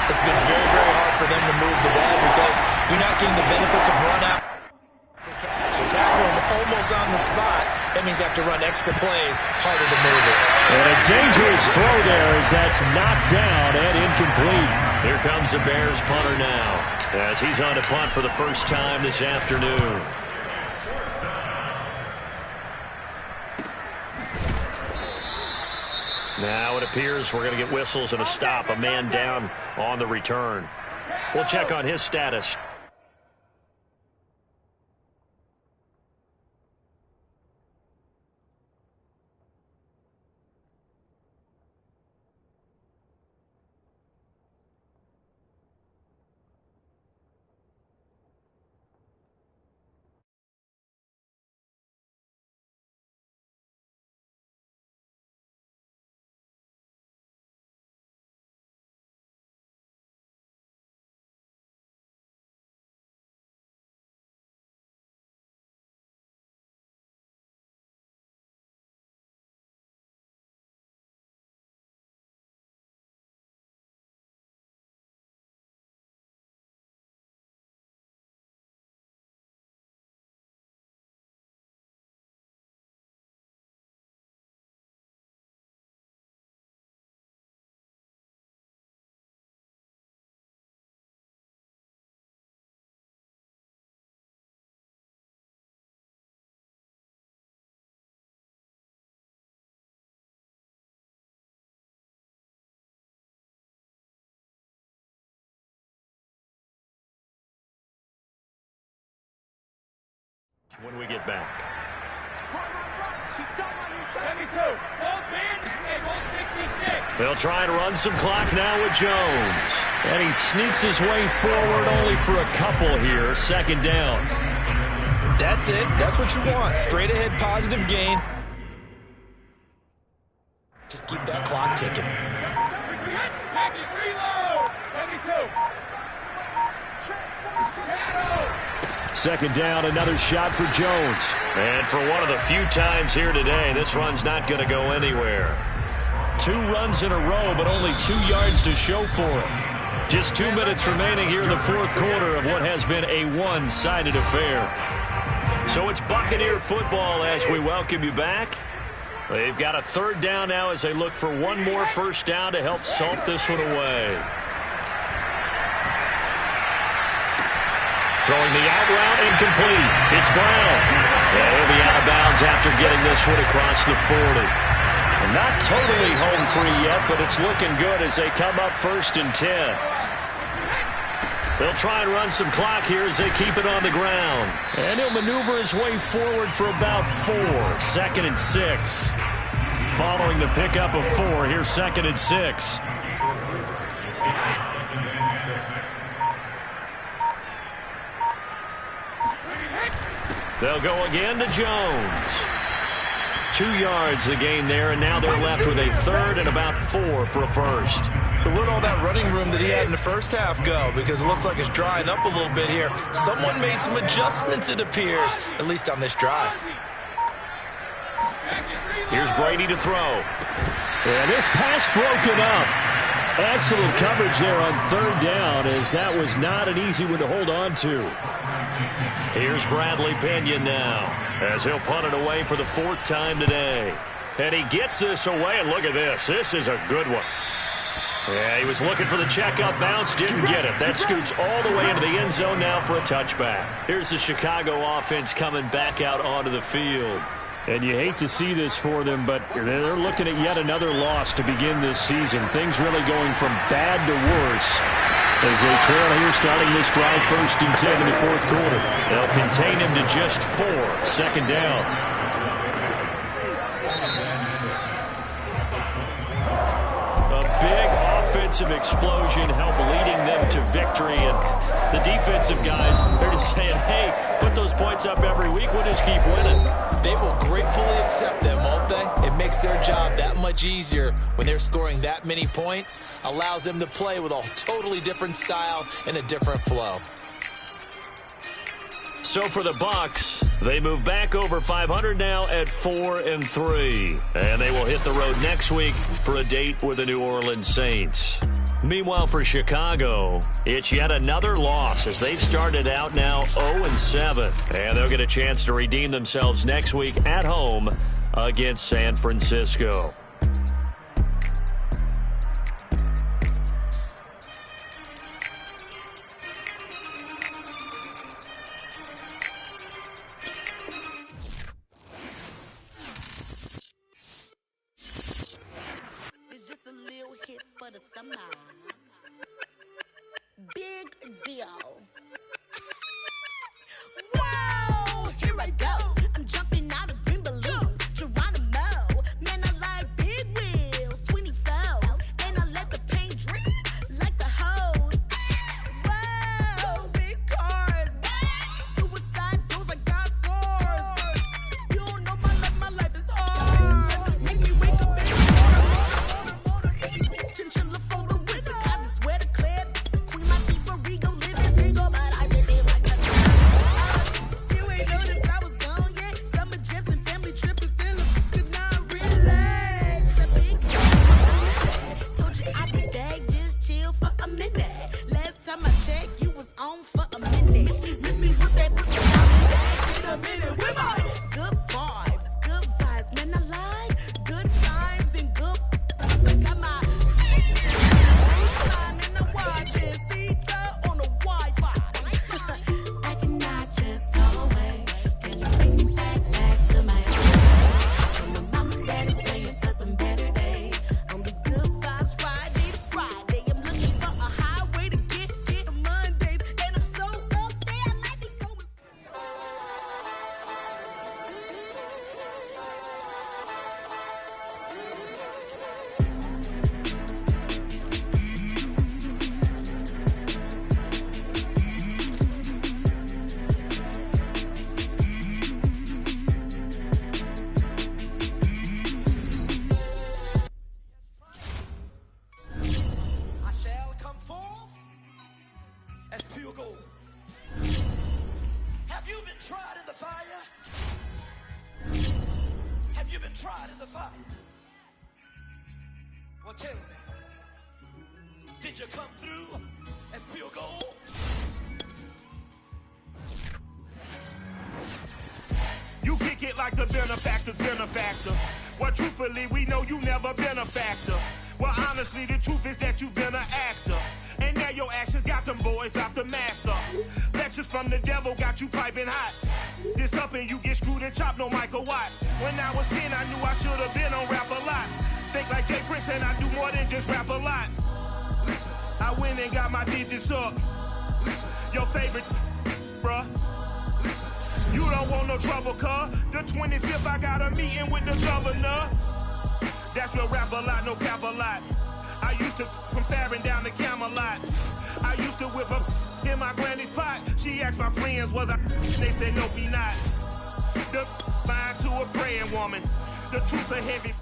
It's been very, very hard for them to move the ball because you're not getting the benefits of run out. You tackle him almost on the spot. That means you have to run extra plays, harder to move it. And a dangerous throw there as that's knocked down and incomplete. Here comes the Bears punter now as he's on to punt for the first time this afternoon. Now it appears we're going to get whistles and a stop. A man down on the return. We'll check on his status. When we get back. They'll try and run some clock now with Jones. And he sneaks his way forward only for a couple here. Second down. That's it. That's what you want. Straight ahead positive gain. Just keep that clock ticking. Second down, another shot for Jones. And for one of the few times here today, this run's not going to go anywhere. 2 runs in a row, but only 2 yards to show for it. Just 2 minutes remaining here in the fourth quarter of what has been a one-sided affair. So it's Buccaneer football as we welcome you back. They've got a third down now as they look for one more first down to help salt this one away. Throwing the out route, incomplete. It's Brown. Yeah, he'll be out of bounds after getting this one across the 40. And not totally home free yet, but it's looking good as they come up 1st and 10. They'll try and run some clock here as they keep it on the ground. And he'll maneuver his way forward for about 4. 2nd and 6. Following the pickup of 4, here's 2nd and 6. They'll go again to Jones. 2 yards the gain there, and now they're left with a 3rd and about 4 for a first. So where'd all that running room that he had in the first half go? Because it looks like it's drying up a little bit here. Someone made some adjustments, it appears, at least on this drive. Here's Brady to throw. And this pass broken up. Excellent coverage there on 3rd down, as that was not an easy one to hold on to. Here's Bradley Pinion now as he'll punt it away for the 4th time today. And he gets this away, and look at this. This is a good one. Yeah, he was looking for the checkup bounce, didn't get it. That scoots all the way into the end zone now for a touchback. Here's the Chicago offense coming back out onto the field. And you hate to see this for them, but they're looking at yet another loss to begin this season. Things really going from bad to worse as they trail here starting this drive 1st and 10 in the 4th quarter. They'll contain him to just 4. 2nd down. A big offensive explosion help leading them to victory. And the defensive guys, they're just saying, hey, put those points up every week. We'll just keep winning. They will gratefully accept them, won't they? It makes their job that much easier when they're scoring that many points. Allows them to play with a totally different style and a different flow. So for the Bucs, they move back over 500 now at 4-3. And they will hit the road next week for a date with the New Orleans Saints. Meanwhile, for Chicago, it's yet another loss as they've started out now 0-7. And they'll get a chance to redeem themselves next week at home against San Francisco. It's just a little hit for the summer. Big deal. Whoa, here I go. I'm jumping out of green balloon. Geronimo, man, I like big wheels, 24s, and I let the paint drip like the hose. Whoa, big cars, suicide doors, I got scores. You don't know my life is hard. Make me wake up in the morning. Chinchilla for the wizard, I just swear to clear. Queen my teeth for Rigo, living single, but I really like the time. You ain't noticed I was gone yet. Summer jets and family trips and still could not relax. The big time. Told you I'd be back, just chill for a minute. Last time I checked, you was on for a minute. Miss me with that pussy, I'll be back in a minute. With my good vibes, man, I like good times and good. I got my line and I watch it, Sita on the Wi-Fi. I cannot just go away. Can you bring me back to my own? When my mom and daddy playing for some better days. Only good vibes Friday to Friday. I'm looking for a highway to get to Mondays, and I'm so up there, I might be going. I shall come forth as pure gold. Have you been tried in the fire? Have you been tried in the fire? Well, tell me, did you come through as pure gold? You kick it like the benefactor's benefactor. Well, truthfully, we know you never been a factor. Well, honestly, the truth is that you've been an actor. And now your actions got them boys out the mass up. Lectures from the devil got you piping hot. This up and you get screwed and chopped, no Michael Watts. When I was 10, I knew I should have been on rap a lot. Think like Jay Prince and I do more than just rap a lot. Listen, I went and got my digits up. Listen, your favorite, bruh. You don't want no trouble, cuz. The 25th, I got a meeting with the governor. That's real rap a lot, no cap a lot. I used to from Farron down to Camelot. I used to whip up in my granny's pot. She asked my friends, was I? They said, no, be not. The line to a praying woman. The truth's a heavy.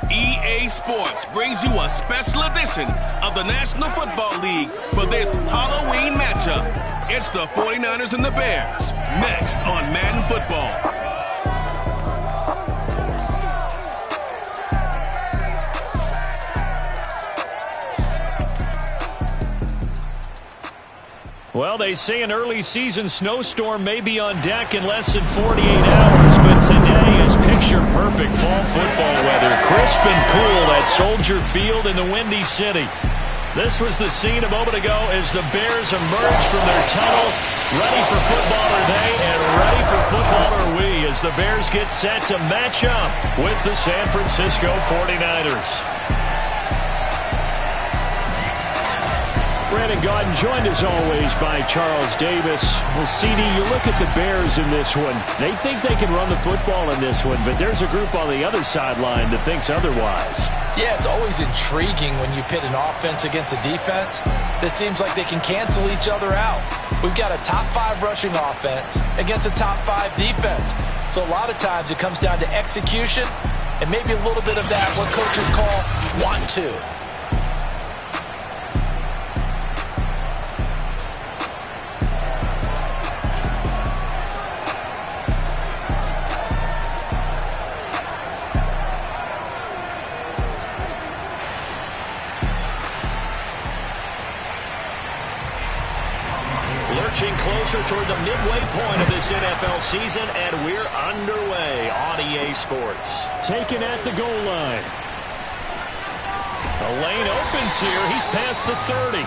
EA Sports brings you a special edition of the National Football League for this Halloween matchup. It's the 49ers and the Bears, next on Madden Football. Well, they say an early season snowstorm may be on deck in less than 48 hours, but today is picture-perfect fall football weather. Crisp and cool at Soldier Field in the Windy City. This was the scene a moment ago as the Bears emerged from their tunnel. Ready for football are they, and ready for football are we, as the Bears get set to match up with the San Francisco 49ers. Brandon Gaudin joined as always by Charles Davis. Well, CD, you look at the Bears in this one. They think they can run the football in this one, but there's a group on the other sideline that thinks otherwise. Yeah, it's always intriguing when you pit an offense against a defense that seems like they can cancel each other out. We've got a top 5 rushing offense against a top 5 defense. So a lot of times it comes down to execution and maybe a little bit of that, what coaches call want to. closer toward the midway point of this NFL season, and we're underway on EA Sports. Taken at the goal line. The lane opens here. He's past the 30.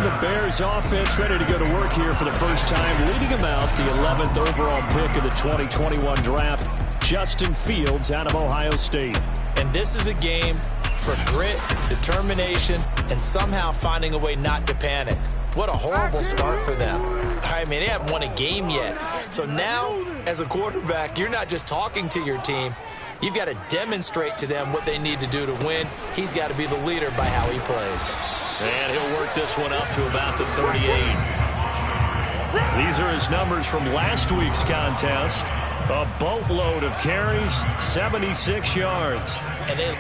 The Bears offense ready to go to work here for the first time, leading them out the 11th overall pick of the 2021 draft, Justin Fields out of Ohio State. And this is a game for grit, determination, and somehow finding a way not to panic. What a horrible start for them. I mean, they haven't won a game yet. So now, as a quarterback, you're not just talking to your team. You've got to demonstrate to them what they need to do to win. He's got to be the leader by how he plays. And he'll work this one up to about the 38. These are his numbers from last week's contest. A boatload of carries, 76 yards. And then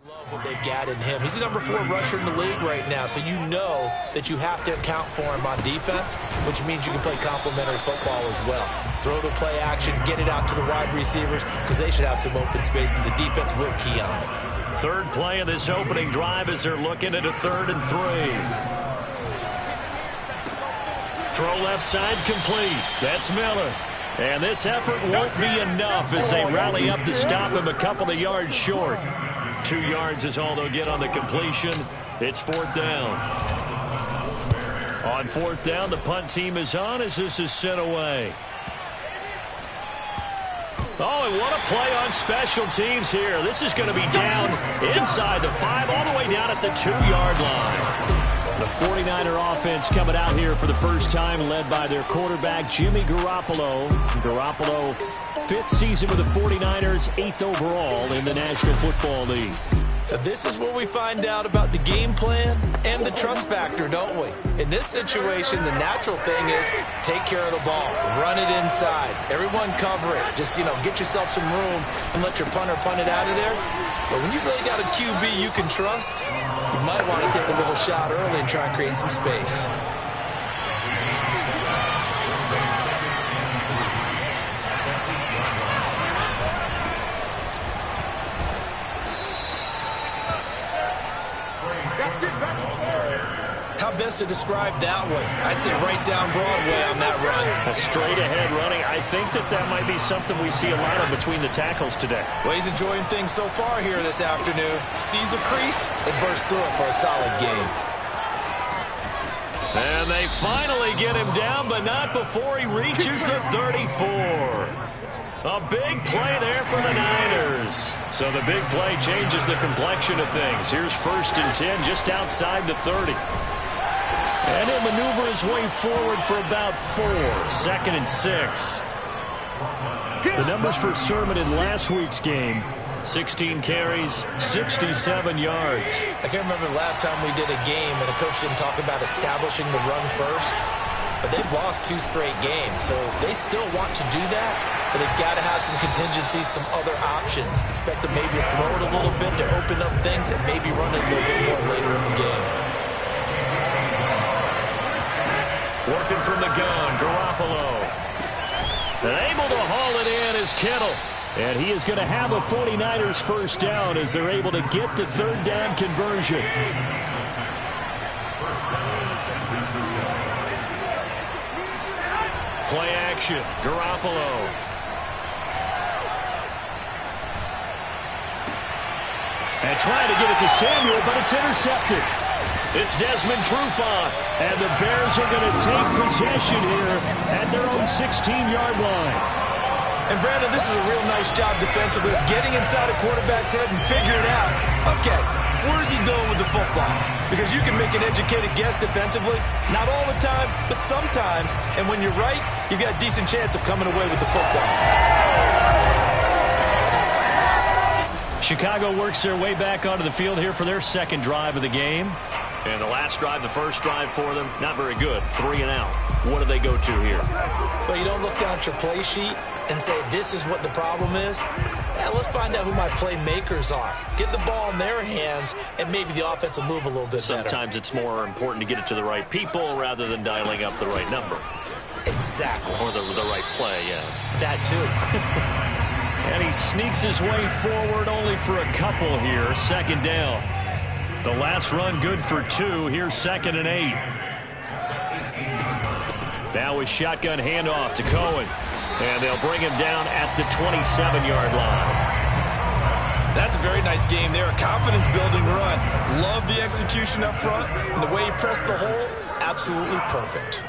love what they've got in him. He's the number 4 rusher in the league right now, so you know that you have to account for him on defense, which means you can play complementary football as well. Throw the play action, get it out to the wide receivers, because they should have some open space, because the defense will key on it. Third play of this opening drive as they're looking at a 3rd and 3. Throw left side complete. That's Miller. And this effort won't be enough as they rally up to stop him a couple of yards short. 2 yards is all they'll get on the completion. It's 4th down. On 4th down, the punt team is on as this is sent away. Oh, and what a play on special teams here. This is going to be down inside the 5, all the way down at the 2-yard line. The 49er offense coming out here for the first time, led by their quarterback, Jimmy Garoppolo. Garoppolo, 5th season with the 49ers, 8th overall in the National Football League. So this is where we find out about the game plan and the trust factor, don't we? In this situation, the natural thing is take care of the ball, run it inside, everyone cover it. Just, get yourself some room and let your punter punt it out of there. But when you really got a QB you can trust, you might want to take a little shot early and try and create some space. How best to describe that one? I'd say right down Broadway on that run. A straight-ahead running. I think that might be something we see a lot of between the tackles today. Well, he's enjoying things so far here this afternoon. Sees a crease and bursts through it for a solid game. And they finally get him down, but not before he reaches the 34. A big play there for the Niners. So the big play changes the complexion of things. Here's 1st and 10 just outside the 30. And he'll maneuver his way forward for about 4. 2nd and 6. The numbers for Sermon in last week's game, 16 carries, 67 yards. I can't remember the last time we did a game and a coach didn't talk about establishing the run first. But they've lost 2 straight games, so they still want to do that, but they've got to have some contingencies, some other options. Expect to maybe throw it a little bit to open up things and maybe run it a little bit more later in the game. Working from the gun, Garoppolo. And able to haul it in is Kittle. And he is going to have a 49ers first down as they're able to get the 3rd down conversion. Play action, Garoppolo. And trying to get it to Samuel, but it's intercepted. It's Desmond Trufant, and the Bears are going to take possession here at their own 16-yard line. And Brandon, this is a real nice job defensively, getting inside a quarterback's head and figuring out, okay, where's he going with the football? Because you can make an educated guess defensively, not all the time, but sometimes. And when you're right, you've got a decent chance of coming away with the football. Chicago works their way back onto the field here for their 2nd drive of the game. And the last drive, the first drive for them, not very good. 3 and out. What do they go to here? Well, you don't look down at your play sheet and say, this is what the problem is. Let's find out who my playmakers are. Get the ball in their hands, and maybe the offense will move a little bit better. Sometimes it's more important to get it to the right people rather than dialing up the right number. Exactly. Or the right play, yeah. That too. And he sneaks his way forward only for a couple here. Second down. The last run good for 2. Here's 2nd and 8. Now a shotgun handoff to Cohen. And they'll bring him down at the 27-yard line. That's a very nice game there. A confidence-building run. Love the execution up front. And the way he pressed the hole, absolutely perfect.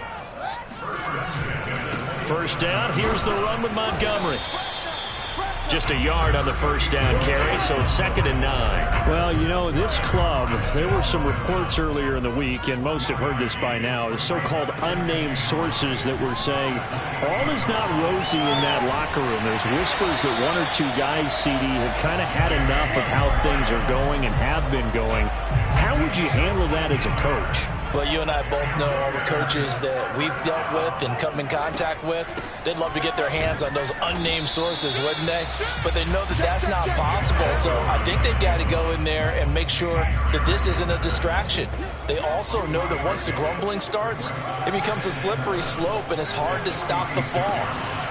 First down. Here's the run with Montgomery. Just a yard on the first down carry, so it's 2nd and 9. Well, you know, this club, there were some reports earlier in the week, and most have heard this by now, the so-called unnamed sources that were saying all is not rosy in that locker room. There's whispers that 1 or 2 guys, CD, have kind of had enough of how things are going and have been going. How would you handle that as a coach? Well, you and I both know all the coaches that we've dealt with and come in contact with. They'd love to get their hands on those unnamed sources, wouldn't they? But they know that that's not possible. So I think they've got to go in there and make sure that this isn't a distraction. They also know that once the grumbling starts, it becomes a slippery slope and it's hard to stop the fall.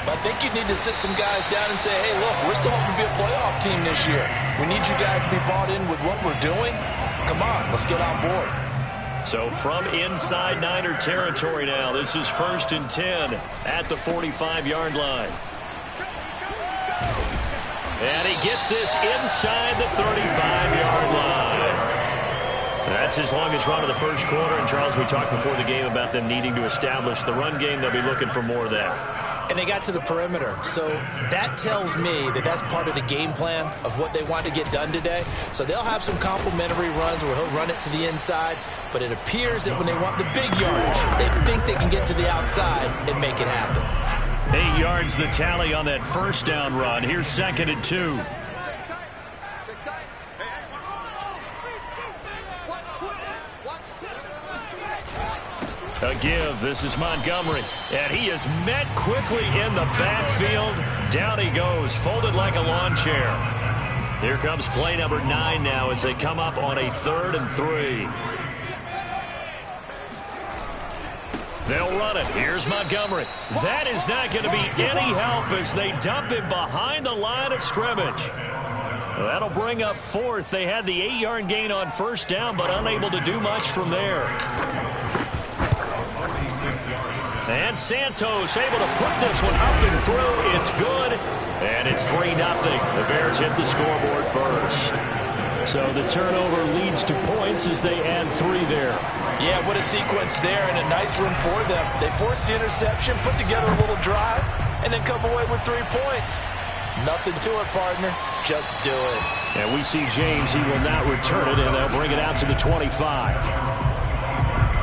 But I think you need to sit some guys down and say, hey, look, we're still hoping to be a playoff team this year. We need you guys to be bought in with what we're doing. Come on, let's get on board. So from inside Niner territory now, this is 1st and 10 at the 45-yard line. And he gets this inside the 35-yard line. That's his longest run of the first quarter. And, Charles, we talked before the game about them needing to establish the run game. They'll be looking for more of that. And they got to the perimeter. So that tells me that that's part of the game plan of what they want to get done today. So they'll have some complimentary runs where he'll run it to the inside. But it appears that when they want the big yardage, they think they can get to the outside and make it happen. 8 yards the tally on that first down run. Here's 2nd and 2. A give. This is Montgomery. And he is met quickly in the backfield. Down he goes, folded like a lawn chair. Here comes play number 9 now as they come up on a 3rd and 3. They'll run it. Here's Montgomery. That is not going to be any help as they dump him behind the line of scrimmage. That'll bring up 4th. They had the 8-yard gain on first down, but unable to do much from there. And Santos able to put this one up and through. It's good. And it's 3-0. The Bears hit the scoreboard first. So the turnover leads to points as they add 3 there. Yeah, what a sequence there and a nice one for them. They forced the interception, put together a little drive, and then come away with 3 points. Nothing to it, partner. Just do it. And we see James. He will not return it, and they'll bring it out to the 25.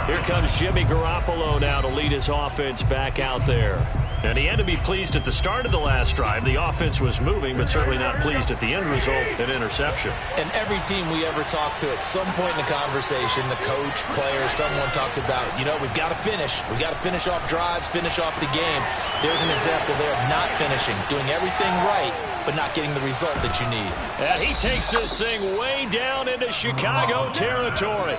Here comes Jimmy Garoppolo now to lead his offense back out there. And he had to be pleased at the start of the last drive. The offense was moving, but certainly not pleased at the end result, an interception. And every team we ever talk to at some point in the conversation, the coach, player, someone talks about, you know, we've got to finish. We've got to finish off drives, finish off the game. There's an example there of not finishing, doing everything right, but not getting the result that you need. And he takes this thing way down into Chicago territory.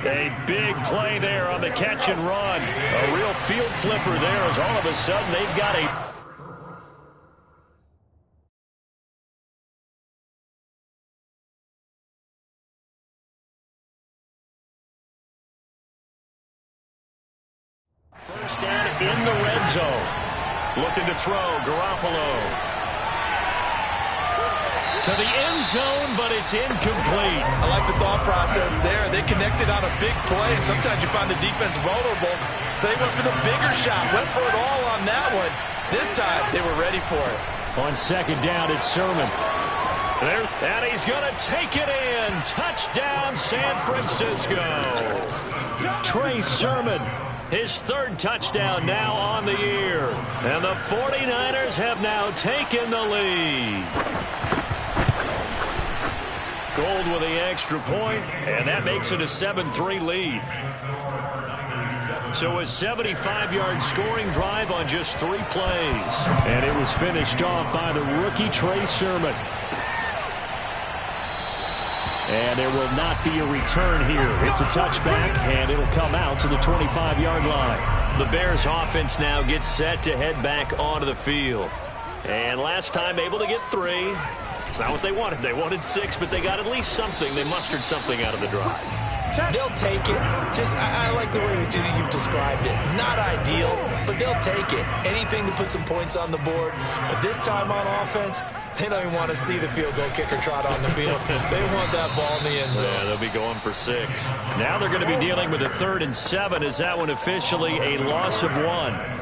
A big play there on the catch and run. A real field flipper there as all of a sudden they've got a... First down in the red zone. Looking to throw, Garoppolo. To the end zone, but it's incomplete. I like the thought process there. They connected on a big play, and sometimes you find the defense vulnerable. So they went for the bigger shot, went for it all on that one. This time, they were ready for it. On second down, it's Sermon. And he's going to take it in. Touchdown, San Francisco. Trey Sermon, his 3rd touchdown now on the year. And the 49ers have now taken the lead. Gold with the extra point, and that makes it a 7-3 lead. So a 75-yard scoring drive on just 3 plays. And it was finished off by the rookie Trey Sermon. And there will not be a return here. It's a touchback, and it'll come out to the 25-yard line. The Bears offense now gets set to head back onto the field. And last time able to get 3. It's not what they wanted. They wanted 6, but they got at least something. They mustered something out of the drive. They'll take it. I like the way you've described it. Not ideal, but they'll take it. Anything to put some points on the board. But this time on offense, they don't even want to see the field goal kicker trot on the field. They want that ball in the end zone. Yeah, they'll be going for 6. Now they're going to be dealing with a 3rd and 7. Is that one officially a loss of 1?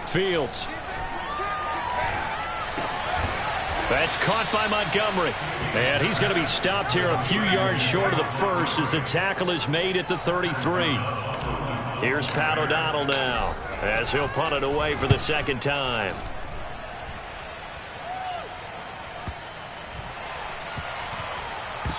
Fields. That's caught by Montgomery. And he's going to be stopped here a few yards short of the first as the tackle is made at the 33. Here's Pat O'Donnell now as he'll punt it away for the 2nd time.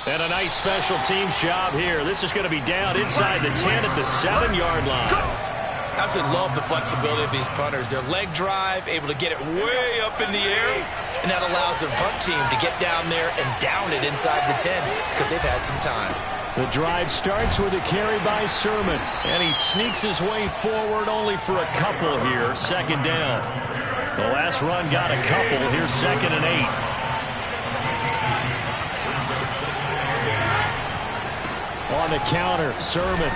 And a nice special teams job here. This is going to be down inside the 10 at the 7-yard line. Absolutely love the flexibility of these punters. Their leg drive, able to get it way up in the air, and that allows their punt team to get down there and down it inside the 10 because they've had some time. The drive starts with a carry by Sermon, and he sneaks his way forward only for a couple here. 2nd down. The last run got a couple. Here's 2nd and 8. On the counter, Sermon.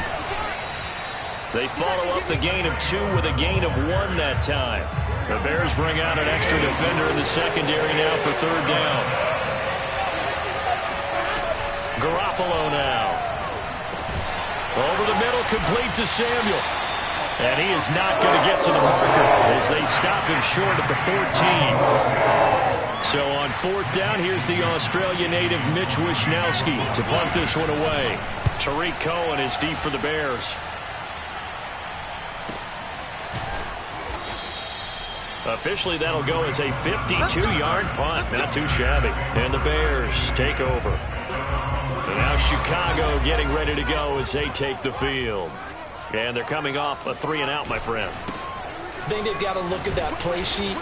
They follow up the gain of 2 with a gain of 1 that time. The Bears bring out an extra defender in the secondary now for 3rd down. Garoppolo now. Over the middle, complete to Samuel. And he is not going to get to the marker as they stop him short at the 14. So on 4th down, here's the Australia native Mitch Wishnowsky to punt this one away. Tariq Cohen is deep for the Bears. Officially, that'll go as a 52-yard punt. Not too shabby. And the Bears take over. And now Chicago getting ready to go as they take the field. And they're coming off a 3-and-out, my friend. I think they've got to look at that play sheet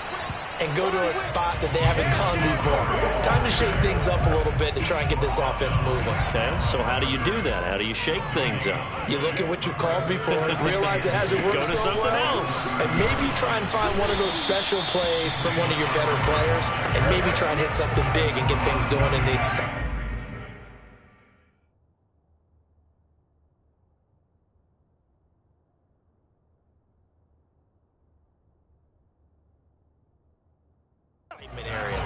and go to a spot that they haven't gone before. Time to shake things up a little bit to try and get this offense moving. Okay, so how do you do that? How do you shake things up? You look at what you've called before, realize it hasn't worked Go to so something well, else. and maybe try and find one of those special plays from one of your better players, and maybe try and hit something big and get things going in the excitement. Area.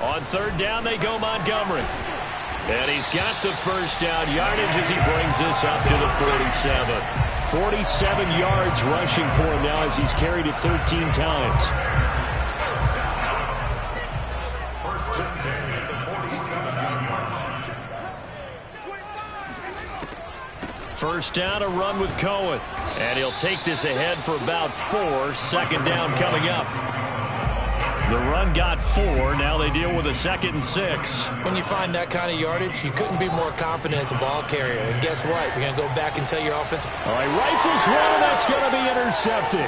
On 3rd down, they go Montgomery. And he's got the 1st down yardage as he brings this up to the 47. 47 yards rushing for him now as he's carried it 13 times. First down, a run with Cohen. And he'll take this ahead for about 4. 2nd down coming up. The run got 4. Now they deal with a 2nd and 6. When you find that kind of yardage, you couldn't be more confident as a ball carrier. And guess what? You're going to go back and tell your offensive. All right, rifles one, that's going to be intercepted.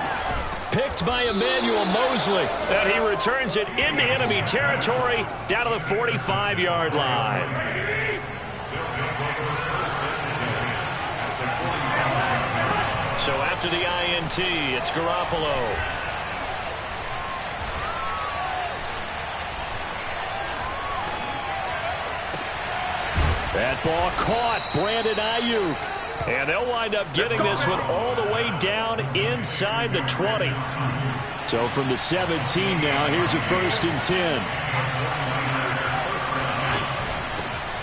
Picked by Emmanuel Mosley. And he returns it into enemy territory down to the 45-yard line. So after the INT, it's Garoppolo. That ball caught. Brandon Ayuk. And they'll wind up getting this one all the way down inside the 20. So from the 17 now, here's a 1st and 10.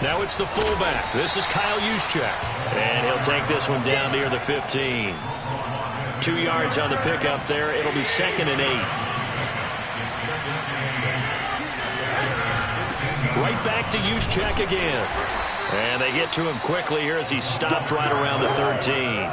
Now it's the fullback. This is Kyle Juszczyk. And he'll take this one down near the 15. 2 yards on the pickup there. It'll be 2nd and 8. Right back to Juszczyk again. And they get to him quickly here as he stopped right around the 13.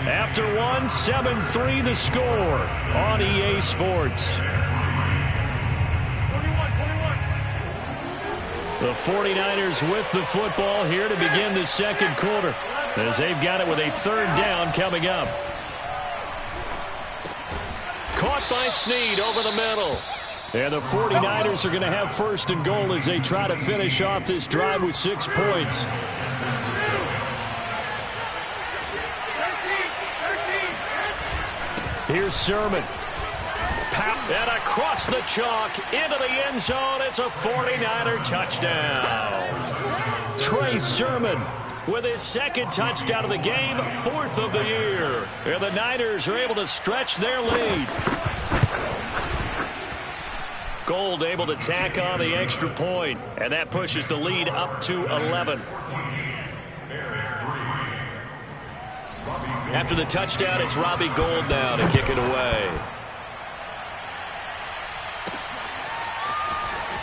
After one, 7-3 the score on EA Sports. The 49ers with the football here to begin the second quarter, as they've got it with a third down coming up. Caught by Snead over the middle. And the 49ers are going to have first and goal as they try to finish off this drive with 6 points. Here's Sermon. And across the chalk into the end zone. It's a 49er touchdown. Trey Sermon with his second touchdown of the game, 4th of the year. And the Niners are able to stretch their lead. Gold able to tack on the extra point, and that pushes the lead up to 11. After the touchdown, it's Robbie Gould now to kick it away.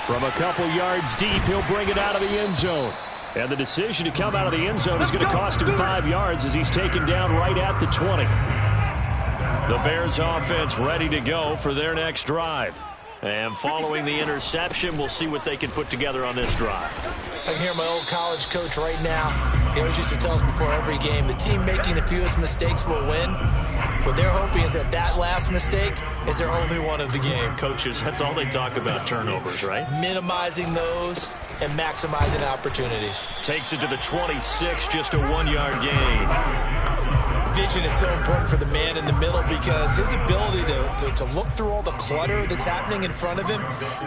From a couple yards deep, he'll bring it out of the end zone. And the decision to come out of the end zone is going to cost him 5 yards as he's taken down right at the 20. The Bears offense ready to go for their next drive. And following the interception, we'll see what they can put together on this drive. I can hear my old college coach right now. He always used to tell us before every game, the team making the fewest mistakes will win. What they're hoping is that that last mistake is their only one of the game. Coaches, that's all they talk about, turnovers, right? Minimizing those and maximizing opportunities. Takes it to the 26, just a 1-yard gain. Vision is so important for the man in the middle because his ability to look through all the clutter that's happening in front of him,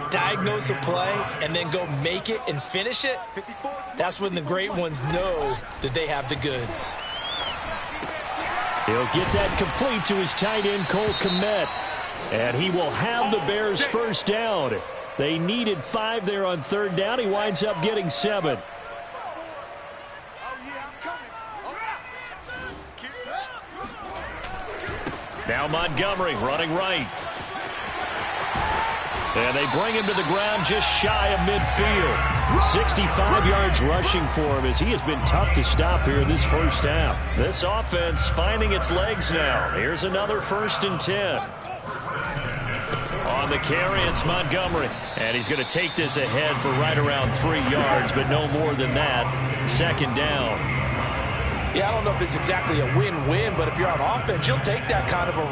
diagnose a play, and then go make it and finish it, that's when the great ones know that they have the goods. He'll get that complete to his tight end, Cole Kmet. And he will have the Bears first down. They needed 5 there on third down. He winds up getting 7. Now Montgomery running right. And they bring him to the ground just shy of midfield. 65 yards rushing for him as he has been tough to stop here in this first half. This offense finding its legs now. Here's another 1st and 10. On the carry, it's Montgomery. And he's going to take this ahead for right around 3 yards, but no more than that. 2nd down. Yeah, I don't know if it's exactly a win-win, but if you're on offense, you'll take that kind of a run.